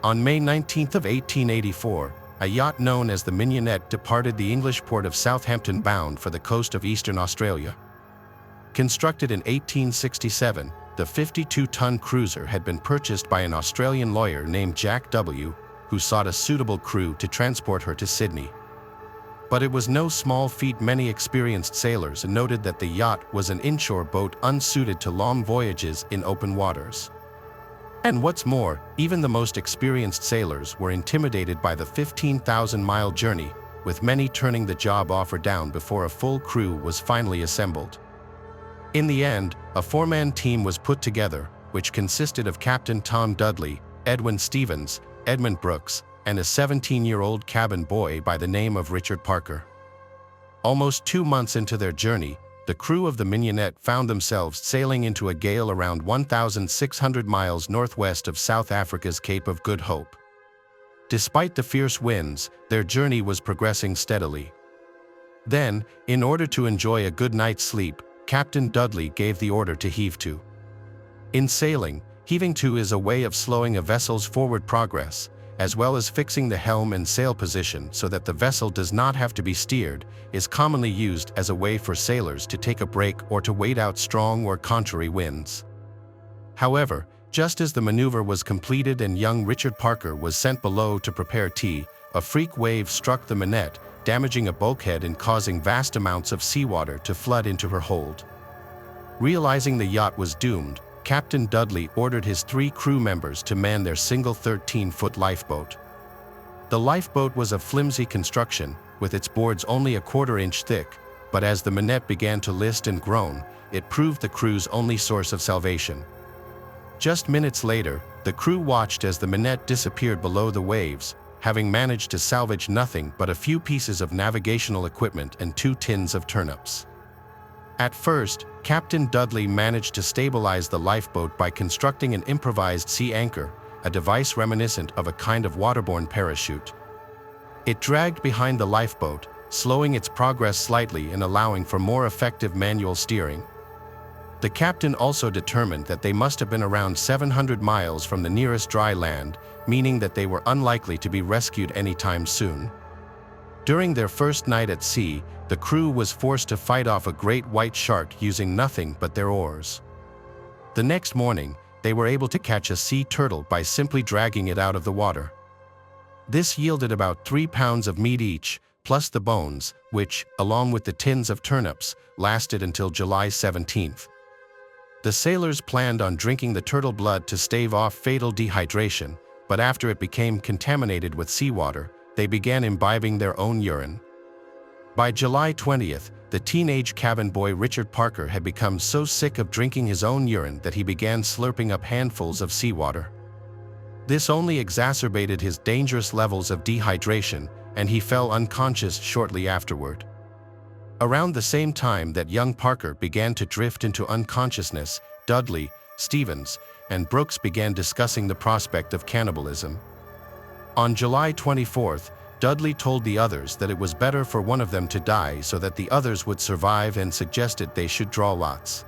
On May 19 of 1884, a yacht known as the Mignonette departed the English port of Southampton bound for the coast of eastern Australia. Constructed in 1867, the 52-ton cruiser had been purchased by an Australian lawyer named Jack W., who sought a suitable crew to transport her to Sydney. But it was no small feat. Many experienced sailors noted that the yacht was an inshore boat unsuited to long voyages in open waters. And what's more, even the most experienced sailors were intimidated by the 15,000-mile journey, with many turning the job offer down before a full crew was finally assembled. In the end, a four-man team was put together, which consisted of Captain Tom Dudley, Edwin Stevens, Edmund Brooks, and a 17-year-old cabin boy by the name of Richard Parker. Almost 2 months into their journey, the crew of the Mignonette found themselves sailing into a gale around 1,600 miles northwest of South Africa's Cape of Good Hope. Despite the fierce winds, their journey was progressing steadily. Then, in order to enjoy a good night's sleep, Captain Dudley gave the order to heave to. In sailing, heaving to is a way of slowing a vessel's forward progress, as well as fixing the helm and sail position so that the vessel does not have to be steered, is commonly used as a way for sailors to take a break or to wait out strong or contrary winds. However, just as the maneuver was completed and young Richard Parker was sent below to prepare tea, a freak wave struck the Mignonette, damaging a bulkhead and causing vast amounts of seawater to flood into her hold. Realizing the yacht was doomed, Captain Dudley ordered his 3 crew members to man their single 13-foot lifeboat. The lifeboat was of flimsy construction, with its boards only a quarter-inch thick, but as the Mignonette began to list and groan, it proved the crew's only source of salvation. Just minutes later, the crew watched as the Mignonette disappeared below the waves, having managed to salvage nothing but a few pieces of navigational equipment and 2 tins of turnips. At first, Captain Dudley managed to stabilize the lifeboat by constructing an improvised sea anchor, a device reminiscent of a kind of waterborne parachute. It dragged behind the lifeboat, slowing its progress slightly and allowing for more effective manual steering. The captain also determined that they must have been around 700 miles from the nearest dry land, meaning that they were unlikely to be rescued anytime soon. During their first night at sea, the crew was forced to fight off a great white shark using nothing but their oars. The next morning, they were able to catch a sea turtle by simply dragging it out of the water. This yielded about 3 pounds of meat each, plus the bones, which, along with the tins of turnips, lasted until July 17th. The sailors planned on drinking the turtle blood to stave off fatal dehydration, but after it became contaminated with seawater, they began imbibing their own urine. By July 20th, the teenage cabin boy Richard Parker had become so sick of drinking his own urine that he began slurping up handfuls of seawater. This only exacerbated his dangerous levels of dehydration, and he fell unconscious shortly afterward. Around the same time that young Parker began to drift into unconsciousness, Dudley, Stevens, and Brooks began discussing the prospect of cannibalism. On July 24th, Dudley told the others that it was better for one of them to die so that the others would survive and suggested they should draw lots.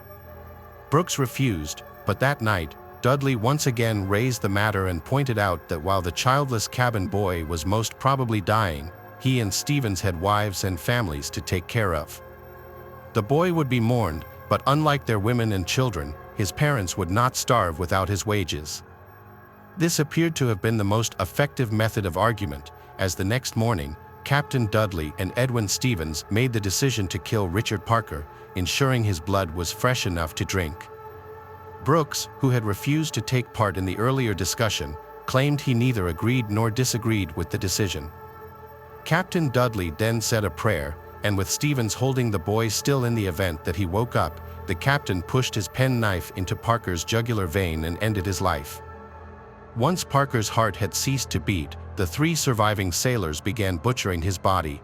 Brooks refused, but that night, Dudley once again raised the matter and pointed out that while the childless cabin boy was most probably dying, he and Stevens had wives and families to take care of. The boy would be mourned, but unlike their women and children, his parents would not starve without his wages. This appeared to have been the most effective method of argument, as the next morning, Captain Dudley and Edwin Stevens made the decision to kill Richard Parker, ensuring his blood was fresh enough to drink. Brooks, who had refused to take part in the earlier discussion, claimed he neither agreed nor disagreed with the decision. Captain Dudley then said a prayer, and with Stevens holding the boy still in the event that he woke up, the captain pushed his penknife into Parker's jugular vein and ended his life. Once Parker's heart had ceased to beat, the 3 surviving sailors began butchering his body.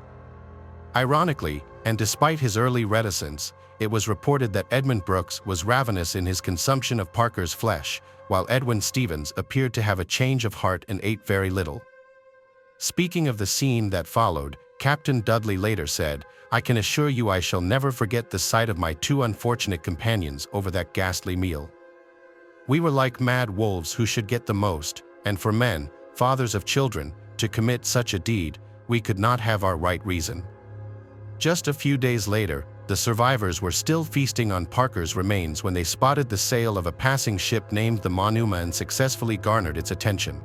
Ironically, and despite his early reticence, it was reported that Edmund Brooks was ravenous in his consumption of Parker's flesh, while Edwin Stevens appeared to have a change of heart and ate very little. Speaking of the scene that followed, Captain Dudley later said, "I can assure you I shall never forget the sight of my 2 unfortunate companions over that ghastly meal. We were like mad wolves who should get the most, and for men, fathers of children, to commit such a deed, we could not have our right reason. Just a few days later, the survivors were still feasting on Parker's remains when they spotted the sail of a passing ship named the Monuma and successfully garnered its attention.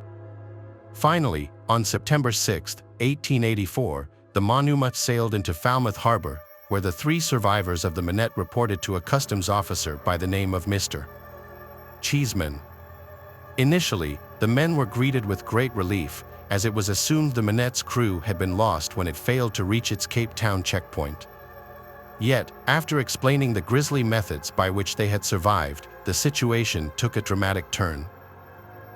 Finally, on September 6, 1884, the Monuma sailed into Falmouth Harbor, where the 3 survivors of the Minette reported to a customs officer by the name of Mr. Cheeseman. Initially, the men were greeted with great relief, as it was assumed the Minette's crew had been lost when it failed to reach its Cape Town checkpoint. Yet, after explaining the grisly methods by which they had survived, the situation took a dramatic turn.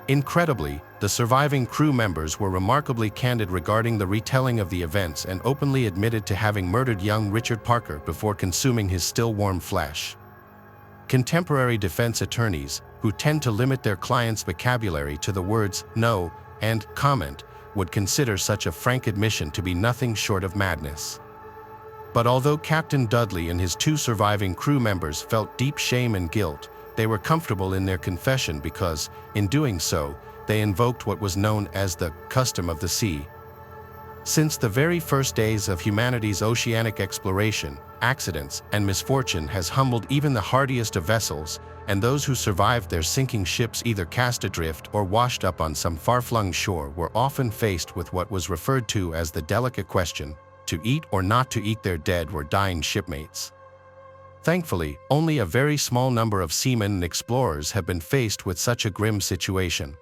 Incredibly, the surviving crew members were remarkably candid regarding the retelling of the events and openly admitted to having murdered young Richard Parker before consuming his still warm flesh. Contemporary defense attorneys, who tend to limit their clients' vocabulary to the words "no" and "comment," would consider such a frank admission to be nothing short of madness. But although Captain Dudley and his 2 surviving crew members felt deep shame and guilt, they were comfortable in their confession because, in doing so, they invoked what was known as the custom of the sea. Since the very first days of humanity's oceanic exploration, accidents and misfortune has humbled even the hardiest of vessels, and those who survived their sinking ships either cast adrift or washed up on some far-flung shore were often faced with what was referred to as the delicate question, to eat or not to eat their dead or dying shipmates. Thankfully, only a very small number of seamen and explorers have been faced with such a grim situation.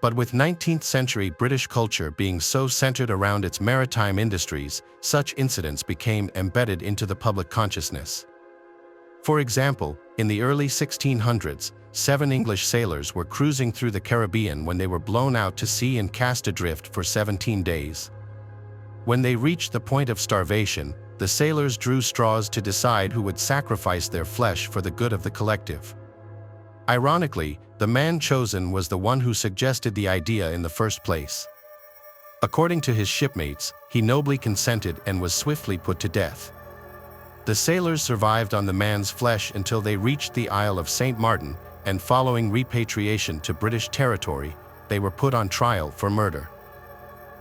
But with 19th-century British culture being so centered around its maritime industries, such incidents became embedded into the public consciousness. For example, in the early 1600s, 7 English sailors were cruising through the Caribbean when they were blown out to sea and cast adrift for 17 days. When they reached the point of starvation, the sailors drew straws to decide who would sacrifice their flesh for the good of the collective. Ironically, the man chosen was the one who suggested the idea in the first place. According to his shipmates, he nobly consented and was swiftly put to death. The sailors survived on the man's flesh until they reached the Isle of St. Martin, and following repatriation to British territory, they were put on trial for murder.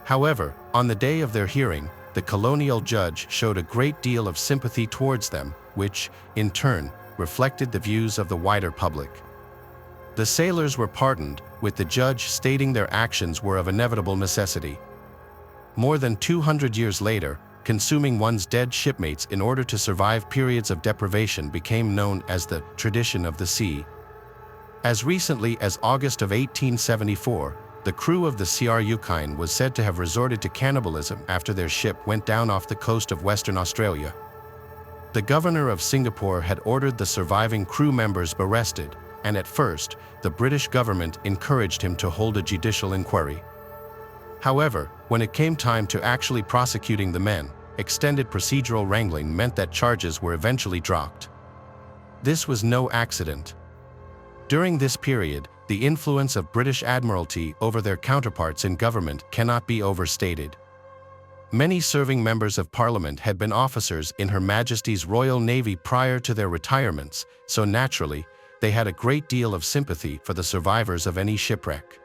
However, on the day of their hearing, the colonial judge showed a great deal of sympathy towards them, which, in turn, reflected the views of the wider public. The sailors were pardoned, with the judge stating their actions were of inevitable necessity. More than 200 years later, consuming one's dead shipmates in order to survive periods of deprivation became known as the tradition of the sea. As recently as August of 1874, the crew of the CR Yukine was said to have resorted to cannibalism after their ship went down off the coast of Western Australia. The governor of Singapore had ordered the surviving crew members arrested, and at first, the British government encouraged him to hold a judicial inquiry. However, when it came time to actually prosecuting the men, extended procedural wrangling meant that charges were eventually dropped. This was no accident. During this period, the influence of British Admiralty over their counterparts in government cannot be overstated. Many serving members of Parliament had been officers in Her Majesty's Royal Navy prior to their retirements, so naturally, they had a great deal of sympathy for the survivors of any shipwreck.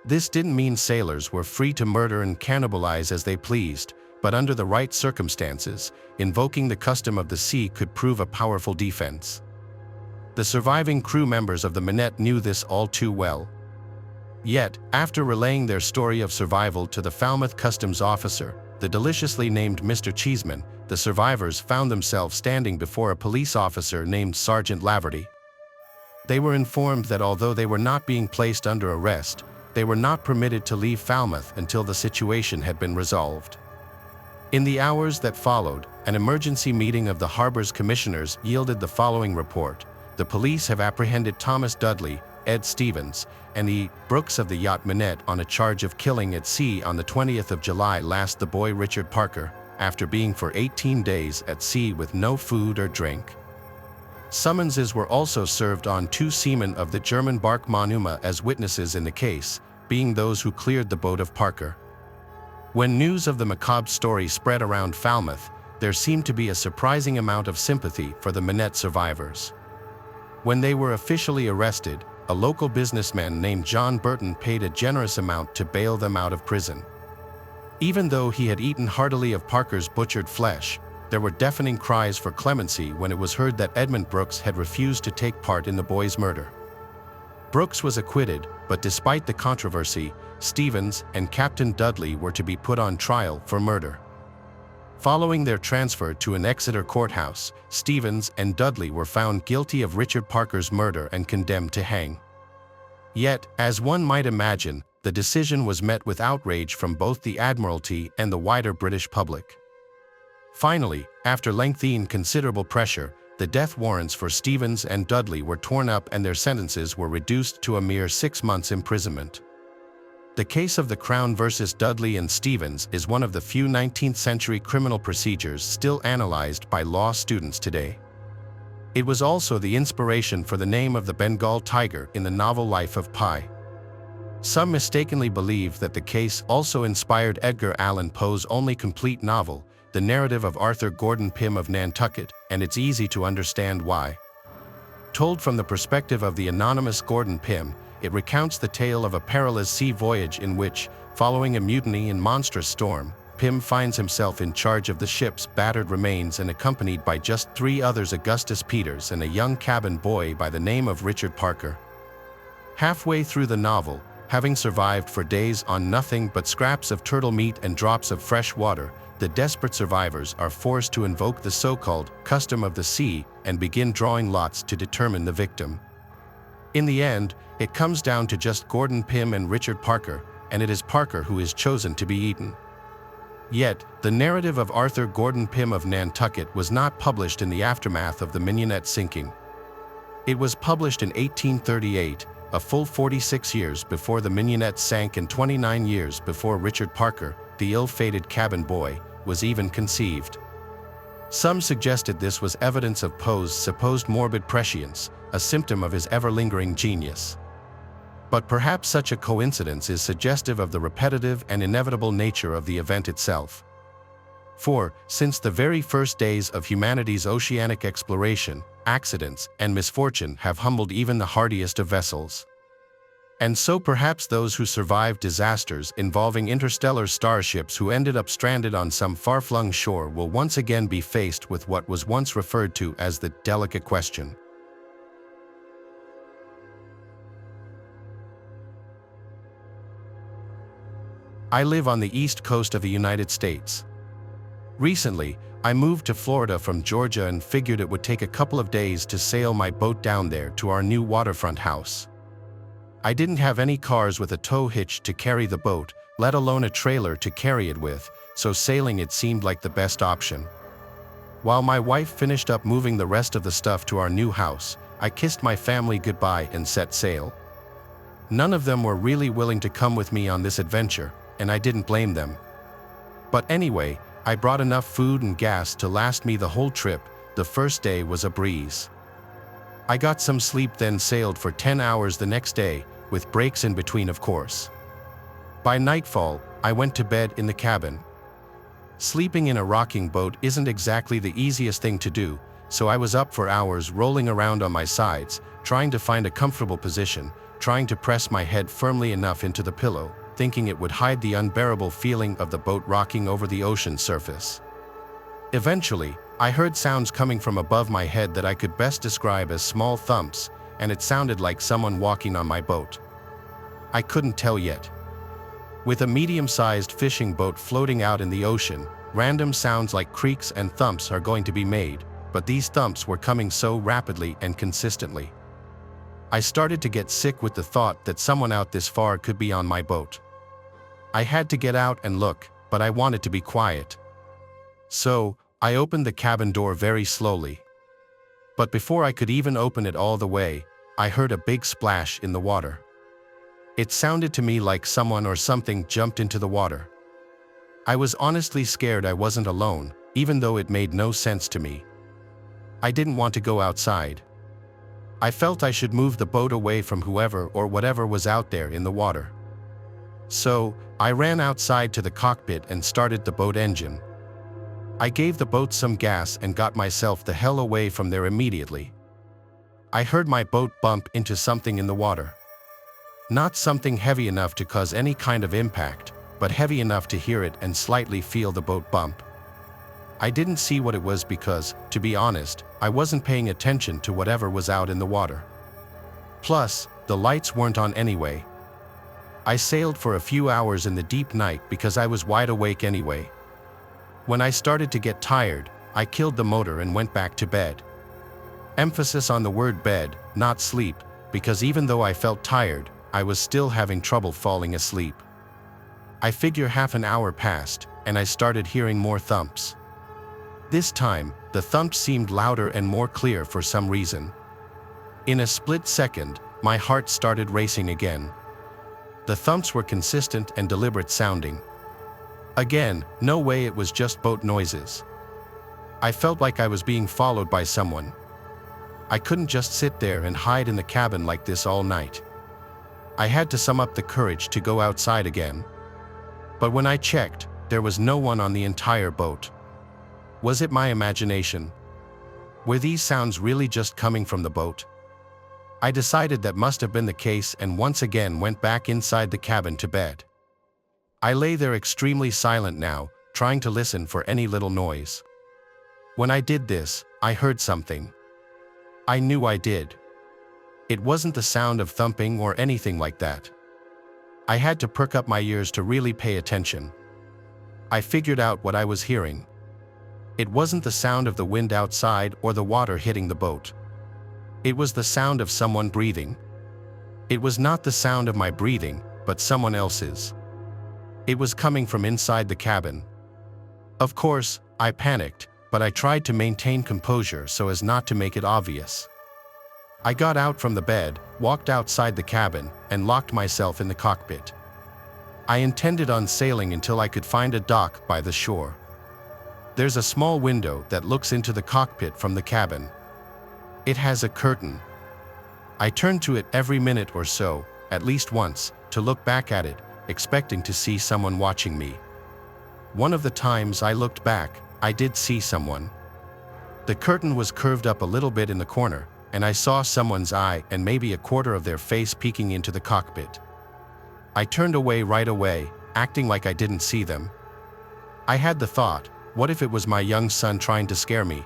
This didn't mean sailors were free to murder and cannibalize as they pleased, but under the right circumstances, invoking the custom of the sea could prove a powerful defense. The surviving crew members of the Minette knew this all too well. Yet, after relaying their story of survival to the Falmouth customs officer, the deliciously named Mr. Cheeseman, the survivors found themselves standing before a police officer named Sergeant Laverty. They were informed that although they were not being placed under arrest, they were not permitted to leave Falmouth until the situation had been resolved. In the hours that followed, an emergency meeting of the harbor's commissioners yielded the following report. The police have apprehended Thomas Dudley, Ed Stevens, and E. Brooks of the yacht Minette on a charge of killing at sea on the 20th of July last the boy Richard Parker, after being for 18 days at sea with no food or drink. Summonses were also served on 2 seamen of the German bark Monuma as witnesses in the case, being those who cleared the boat of Parker. When news of the macabre story spread around Falmouth, there seemed to be a surprising amount of sympathy for the Minette survivors. When they were officially arrested, a local businessman named John Burton paid a generous amount to bail them out of prison. Even though he had eaten heartily of Parker's butchered flesh, there were deafening cries for clemency when it was heard that Edmund Brooks had refused to take part in the boy's murder. Brooks was acquitted, but despite the controversy, Stevens and Captain Dudley were to be put on trial for murder. Following their transfer to an Exeter courthouse, Stevens and Dudley were found guilty of Richard Parker's murder and condemned to hang. Yet, as one might imagine, the decision was met with outrage from both the Admiralty and the wider British public. Finally, after lengthy and considerable pressure, the death warrants for Stevens and Dudley were torn up and their sentences were reduced to a mere 6 months' imprisonment. The case of the Crown versus Dudley and Stevens is one of the few 19th-century criminal procedures still analyzed by law students today. It was also the inspiration for the name of the Bengal tiger in the novel Life of Pi. Some mistakenly believe that the case also inspired Edgar Allan Poe's only complete novel, The Narrative of Arthur Gordon Pym of Nantucket, and it's easy to understand why. Told from the perspective of the anonymous Gordon Pym, it recounts the tale of a perilous sea voyage in which, following a mutiny and monstrous storm, Pym finds himself in charge of the ship's battered remains and accompanied by just 3 others: Augustus Peters and a young cabin boy by the name of Richard Parker. Halfway through the novel, having survived for days on nothing but scraps of turtle meat and drops of fresh water, the desperate survivors are forced to invoke the so-called custom of the sea and begin drawing lots to determine the victim. In the end, it comes down to just Gordon Pym and Richard Parker, and it is Parker who is chosen to be eaten. Yet, the narrative of Arthur Gordon Pym of Nantucket was not published in the aftermath of the Mignonette sinking. It was published in 1838, a full 46 years before the Mignonette sank and 29 years before Richard Parker, the ill-fated cabin boy, was even conceived. Some suggested this was evidence of Poe's supposed morbid prescience, a symptom of his ever-lingering genius. But perhaps such a coincidence is suggestive of the repetitive and inevitable nature of the event itself. For, since the very first days of humanity's oceanic exploration, accidents and misfortune have humbled even the hardiest of vessels. And so perhaps those who survived disasters involving interstellar starships who ended up stranded on some far-flung shore will once again be faced with what was once referred to as the delicate question. I live on the east coast of the United States. Recently, I moved to Florida from Georgia and figured it would take a couple of days to sail my boat down there to our new waterfront house. I didn't have any cars with a tow hitch to carry the boat, let alone a trailer to carry it with, so sailing it seemed like the best option. While my wife finished up moving the rest of the stuff to our new house, I kissed my family goodbye and set sail. None of them were really willing to come with me on this adventure, and I didn't blame them. But anyway, I brought enough food and gas to last me the whole trip. The first day was a breeze. I got some sleep, then sailed for 10 hours the next day, with breaks in between, of course. By nightfall, I went to bed in the cabin. Sleeping in a rocking boat isn't exactly the easiest thing to do, so I was up for hours rolling around on my sides, trying to find a comfortable position, trying to press my head firmly enough into the pillow, thinking it would hide the unbearable feeling of the boat rocking over the ocean surface. Eventually, I heard sounds coming from above my head that I could best describe as small thumps, and it sounded like someone walking on my boat. I couldn't tell yet. With a medium-sized fishing boat floating out in the ocean, random sounds like creaks and thumps are going to be made, but these thumps were coming so rapidly and consistently. I started to get sick with the thought that someone out this far could be on my boat. I had to get out and look, but I wanted to be quiet. So, I opened the cabin door very slowly. But before I could even open it all the way, I heard a big splash in the water. It sounded to me like someone or something jumped into the water. I was honestly scared I wasn't alone, even though it made no sense to me. I didn't want to go outside. I felt I should move the boat away from whoever or whatever was out there in the water. So, I ran outside to the cockpit and started the boat engine. I gave the boat some gas and got myself the hell away from there immediately. I heard my boat bump into something in the water. Not something heavy enough to cause any kind of impact, but heavy enough to hear it and slightly feel the boat bump. I didn't see what it was because, to be honest, I wasn't paying attention to whatever was out in the water. Plus, the lights weren't on anyway. I sailed for a few hours in the deep night because I was wide awake anyway. When I started to get tired, I killed the motor and went back to bed. Emphasis on the word bed, not sleep, because even though I felt tired, I was still having trouble falling asleep. I figure half an hour passed, and I started hearing more thumps. This time, the thumps seemed louder and more clear for some reason. In a split second, my heart started racing again. The thumps were consistent and deliberate sounding. Again, no way it was just boat noises. I felt like I was being followed by someone. I couldn't just sit there and hide in the cabin like this all night. I had to sum up the courage to go outside again. But when I checked, there was no one on the entire boat. Was it my imagination? Were these sounds really just coming from the boat? I decided that must have been the case and once again went back inside the cabin to bed. I lay there extremely silent now, trying to listen for any little noise. When I did this, I heard something. I knew I did. It wasn't the sound of thumping or anything like that. I had to perk up my ears to really pay attention. I figured out what I was hearing. It wasn't the sound of the wind outside or the water hitting the boat. It was the sound of someone breathing. It was not the sound of my breathing, but someone else's. It was coming from inside the cabin. Of course, I panicked, but I tried to maintain composure so as not to make it obvious. I got out from the bed, walked outside the cabin, and locked myself in the cockpit. I intended on sailing until I could find a dock by the shore. There's a small window that looks into the cockpit from the cabin. It has a curtain. I turned to it every minute or so, at least once, to look back at it, expecting to see someone watching me. One of the times I looked back, I did see someone. The curtain was curved up a little bit in the corner, and I saw someone's eye and maybe a quarter of their face peeking into the cockpit. I turned away right away, acting like I didn't see them. I had the thought, what if it was my young son trying to scare me?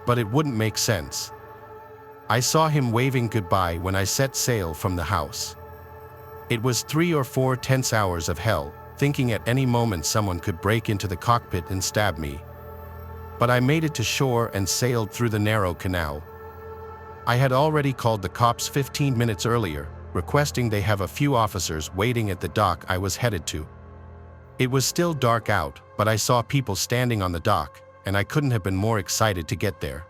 But it wouldn't make sense. I saw him waving goodbye when I set sail from the house. It was 3 or 4 tense hours of hell, thinking at any moment someone could break into the cockpit and stab me. But I made it to shore and sailed through the narrow canal. I had already called the cops 15 minutes earlier, requesting they have a few officers waiting at the dock I was headed to. It was still dark out, but I saw people standing on the dock, and I couldn't have been more excited to get there.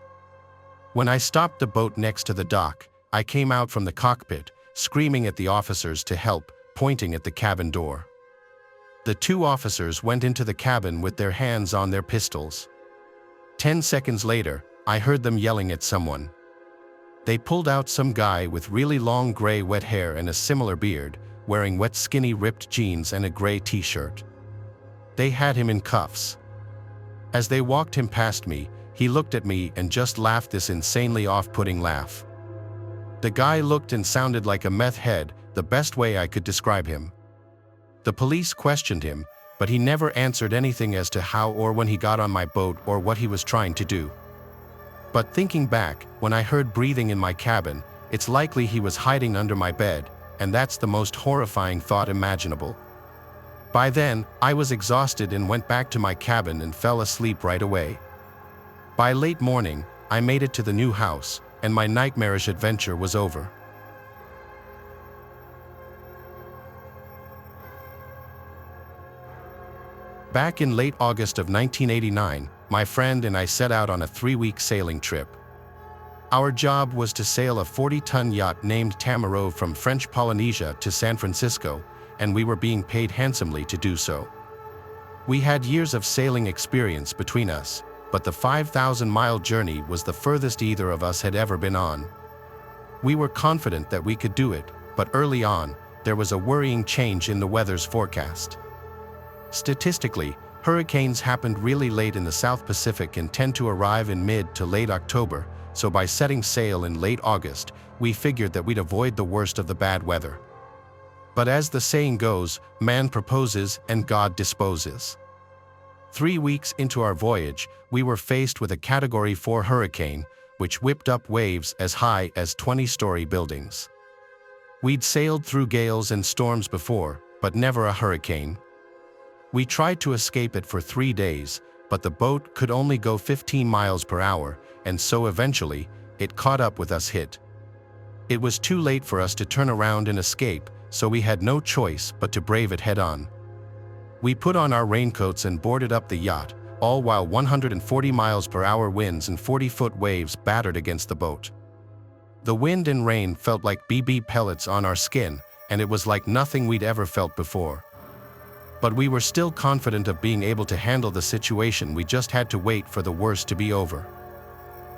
When I stopped the boat next to the dock, I came out from the cockpit, screaming at the officers to help, pointing at the cabin door. The 2 officers went into the cabin with their hands on their pistols. 10 seconds later, I heard them yelling at someone. They pulled out some guy with really long gray wet hair and a similar beard, wearing wet skinny ripped jeans and a gray t-shirt. They had him in cuffs. As they walked him past me, he looked at me and just laughed this insanely off-putting laugh. The guy looked and sounded like a meth head, the best way I could describe him. The police questioned him, but he never answered anything as to how or when he got on my boat or what he was trying to do. But thinking back, when I heard breathing in my cabin, it's likely he was hiding under my bed, and that's the most horrifying thought imaginable. By then, I was exhausted and went back to my cabin and fell asleep right away. By late morning, I made it to the new house, and my nightmarish adventure was over. Back in late August of 1989, my friend and I set out on a 3-week sailing trip. Our job was to sail a 40-ton yacht named Tamaro from French Polynesia to San Francisco, and we were being paid handsomely to do so. We had years of sailing experience between us, but the 5,000-mile journey was the furthest either of us had ever been on. We were confident that we could do it, but early on, there was a worrying change in the weather's forecast. Statistically, hurricanes happened really late in the South Pacific and tend to arrive in mid to late October, so by setting sail in late August, we figured that we'd avoid the worst of the bad weather. But as the saying goes, man proposes and God disposes. 3 weeks into our voyage, we were faced with a Category 4 hurricane, which whipped up waves as high as 20-story buildings. We'd sailed through gales and storms before, but never a hurricane. We tried to escape it for 3 days, but the boat could only go 15 miles per hour, and so eventually, it caught up with us. It was too late for us to turn around and escape, so we had no choice but to brave it head-on. We put on our raincoats and boarded up the yacht, all while 140 miles per hour winds and 40-foot waves battered against the boat. The wind and rain felt like BB pellets on our skin, and it was like nothing we'd ever felt before. But we were still confident of being able to handle the situation. We just had to wait for the worst to be over.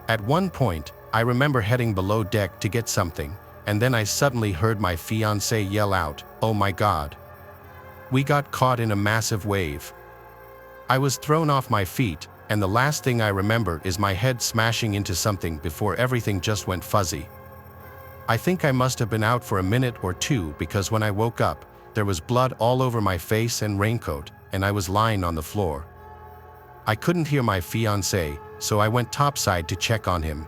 At one point, I remember heading below deck to get something, and then I suddenly heard my fiancé yell out, "Oh my God." We got caught in a massive wave. I was thrown off my feet, and the last thing I remember is my head smashing into something before everything just went fuzzy. I think I must have been out for a minute or two because when I woke up, there was blood all over my face and raincoat, and I was lying on the floor. I couldn't hear my fiancé, so I went topside to check on him.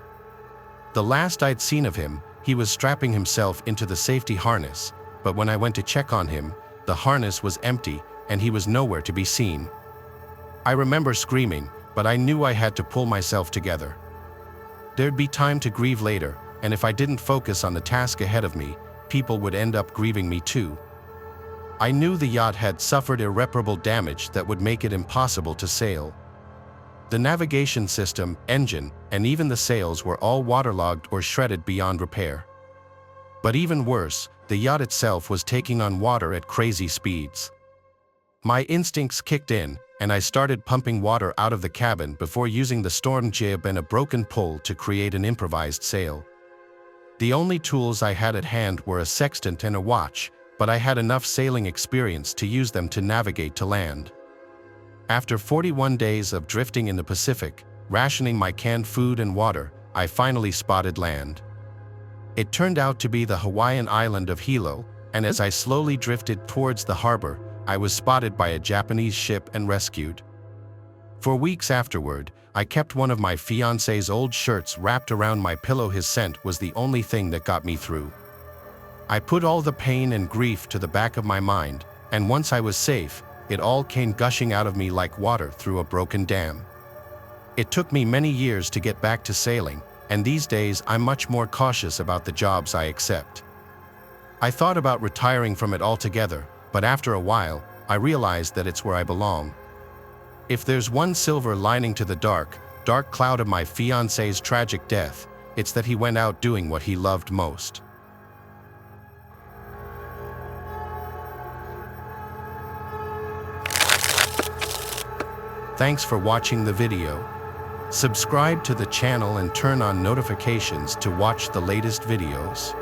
The last I'd seen of him, he was strapping himself into the safety harness, but when I went to check on him, the harness was empty and he was nowhere to be seen. I remember screaming, but I knew I had to pull myself together. There'd be time to grieve later, and if I didn't focus on the task ahead of me, people would end up grieving me too. I knew the yacht had suffered irreparable damage that would make it impossible to sail. The navigation system, engine, and even the sails were all waterlogged or shredded beyond repair. But even worse, the yacht itself was taking on water at crazy speeds. My instincts kicked in, and I started pumping water out of the cabin before using the storm jib and a broken pole to create an improvised sail. The only tools I had at hand were a sextant and a watch, but I had enough sailing experience to use them to navigate to land. After 41 days of drifting in the Pacific, rationing my canned food and water, I finally spotted land. It turned out to be the Hawaiian island of Hilo, and as I slowly drifted towards the harbor, I was spotted by a Japanese ship and rescued. For weeks afterward, I kept one of my fiancé's old shirts wrapped around my pillow. His scent was the only thing that got me through. I put all the pain and grief to the back of my mind, and once I was safe, it all came gushing out of me like water through a broken dam. It took me many years to get back to sailing, and these days I'm much more cautious about the jobs I accept. I thought about retiring from it altogether, but after a while, I realized that it's where I belong. If there's one silver lining to the dark cloud of my fiancé's tragic death, it's that he went out doing what he loved most. Thanks for watching the video. Subscribe to the channel and turn on notifications to watch the latest videos.